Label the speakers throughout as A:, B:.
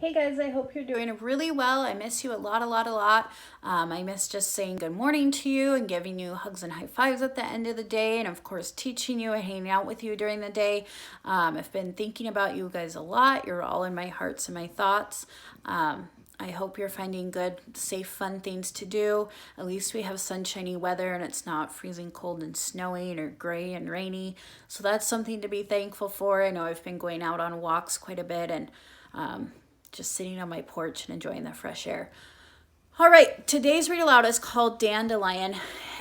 A: Hey guys, I hope you're doing really well. I miss you a lot. I miss just saying good morning to you and giving you hugs and high fives at the end of the day, and of course teaching you and hanging out with you during the day. I've been thinking about you guys a lot. You're all in my hearts and my thoughts. I hope you're finding good, safe, fun things to do. At least we have sunshiny weather and it's not freezing cold and snowing or gray and rainy. So that's something to be thankful for. I know I've been going out on walks quite a bit and just sitting on my porch and enjoying the fresh air. All right, today's read aloud is called Dandelion,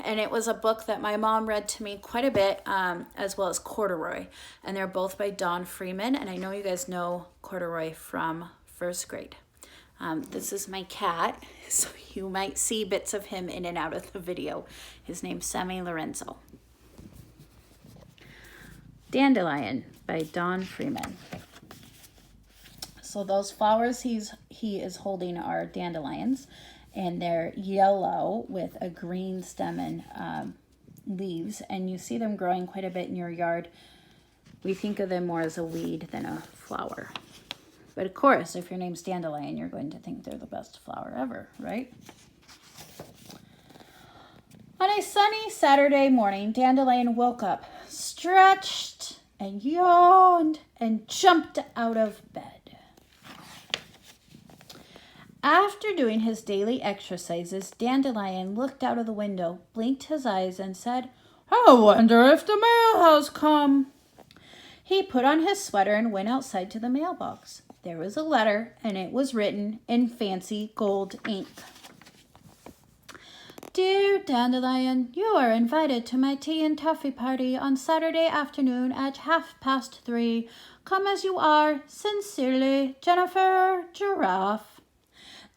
A: and it was a book that my mom read to me quite a bit, as well as Corduroy, and they're both by Don Freeman, and I know you guys know Corduroy from first grade. This is my cat, so you might see bits of him in and out of the video. His name's Sammy Lorenzo. Dandelion by Don Freeman. So those flowers he is holding are dandelions, and they're yellow with a green stem and leaves, and you see them growing quite a bit in your yard. We think of them more as a weed than a flower. But of course, if your name's Dandelion, you're going to think they're the best flower ever, right? On a sunny Saturday morning, Dandelion woke up, stretched and yawned, and jumped out of bed. After doing his daily exercises, Dandelion looked out of the window, blinked his eyes, and said, "I wonder if the mail has come." He put on his sweater and went outside to the mailbox. There was a letter, and it was written in fancy gold ink. "Dear Dandelion, you are invited to my tea and toffee party on Saturday afternoon at 3:30. Come as you are. Sincerely, Jennifer Giraffe."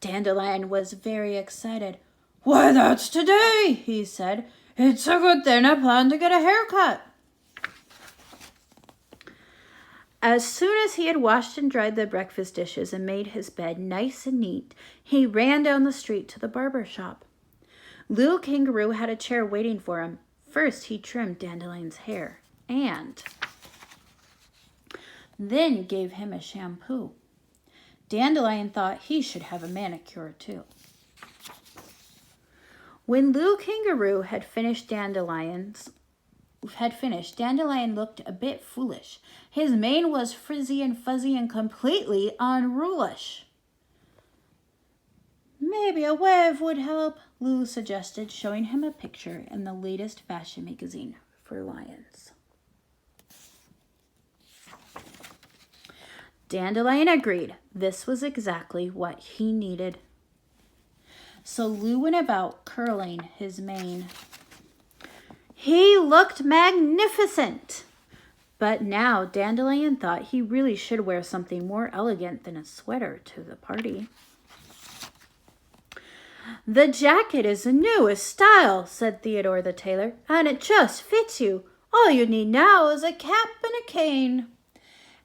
A: Dandelion was very excited. "Why, that's today," he said. "It's a good thing I plan to get a haircut." As soon as he had washed and dried the breakfast dishes and made his bed nice and neat, he ran down the street to the barber shop. Lou Kangaroo had a chair waiting for him. First, he trimmed Dandelion's hair and then gave him a shampoo. Dandelion thought he should have a manicure too. When Lou Kangaroo had finished, Dandelion looked a bit foolish. His mane was frizzy and fuzzy and completely unrulish. "Maybe a wave would help," Lou suggested, showing him a picture in the latest fashion magazine for lions. Dandelion agreed. This was exactly what he needed. So Lou went about curling his mane. He looked magnificent. But now Dandelion thought he really should wear something more elegant than a sweater to the party. "The jacket is the newest style," said Theodore the tailor, "and it just fits you. All you need now is a cap and a cane.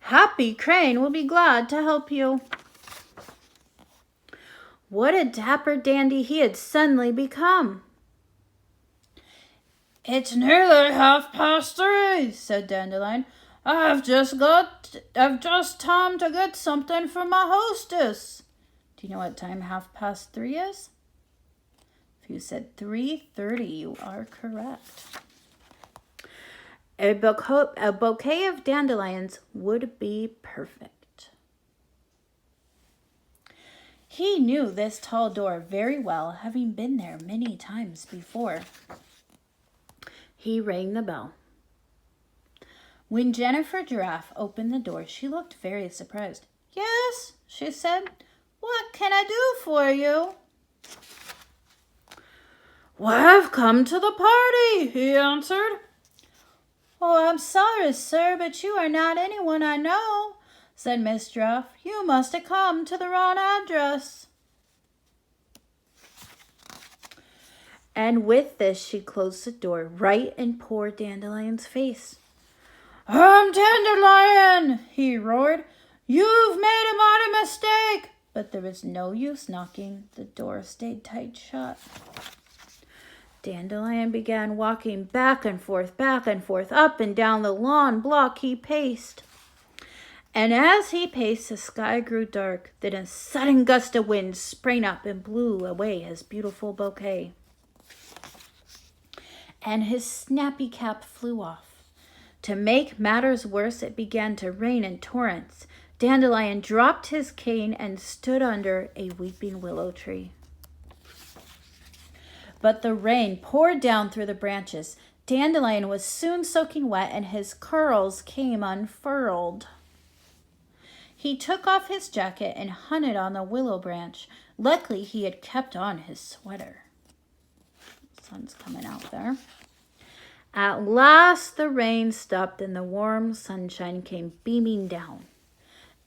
A: Happy Crane will be glad to help you." What a dapper dandy he had suddenly become. "It's nearly 3:30, said Dandelion. I've just time to get something for my hostess." Do you know what time 3:30 is? If you said 3:30, you are correct. A bouquet of dandelions would be perfect. He knew this tall door very well, having been there many times before. He rang the bell. When Jennifer Giraffe opened the door, she looked very surprised. "Yes," she said. "What can I do for you?" "Well, I've come to the party," he answered. "Oh, I'm sorry, sir, but you are not anyone I know," said Miss Giraffe. "You must have come to the wrong address." And with this, she closed the door right in poor Dandelion's face. "I'm Dandelion," he roared. "You've made a mighty mistake." But there was no use knocking. The door stayed tight shut. Dandelion began walking back and forth, up and down the long block he paced. And as he paced, the sky grew dark. Then a sudden gust of wind sprang up and blew away his beautiful bouquet. And his snappy cap flew off. To make matters worse, it began to rain in torrents. Dandelion dropped his cane and stood under a weeping willow tree. But the rain poured down through the branches. Dandelion was soon soaking wet, and his curls came unfurled. He took off his jacket and hung it on the willow branch. Luckily, he had kept on his sweater. The sun's coming out there. At last, the rain stopped and the warm sunshine came beaming down.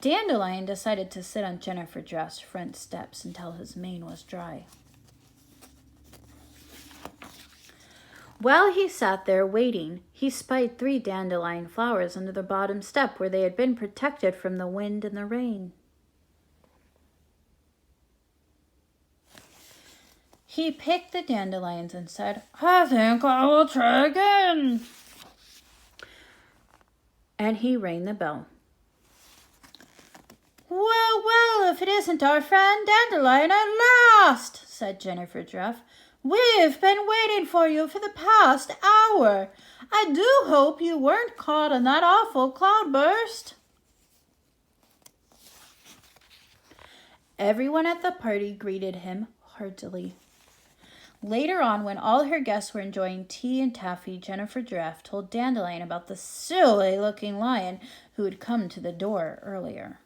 A: Dandelion decided to sit on Jennifer Dreff's front steps until his mane was dry. While he sat there waiting, he spied 3 dandelion flowers under the bottom step where they had been protected from the wind and the rain. He picked the dandelions and said, "I think I will try again." And he rang the bell. "Well, well, if it isn't our friend Dandelion at last," said Jennifer Druff. "We've been waiting for you for the past hour. I do hope you weren't caught in that awful cloudburst." Everyone at the party greeted him heartily. Later on, when all her guests were enjoying tea and taffy, Jennifer Druff told Dandelion about the silly-looking lion who had come to the door earlier.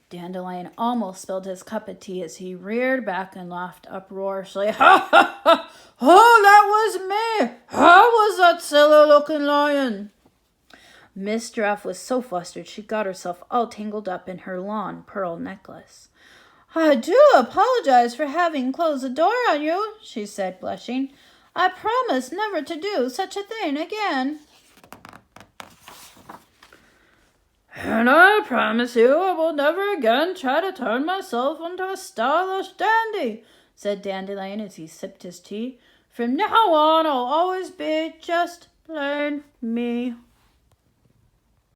A: Dandelion almost spilled his cup of tea as he reared back and laughed uproariously. "Ha, ha, ha! Oh, that was me! How was that silly-looking lion?" Miss Druff was so flustered she got herself all tangled up in her long pearl necklace. "I do apologize for having closed the door on you," she said, blushing. "I promise never to do such a thing again." "And I promise you I will never again try to turn myself into a stylish dandy," said Dandelion as he sipped his tea. "From now on, I'll always be just plain me."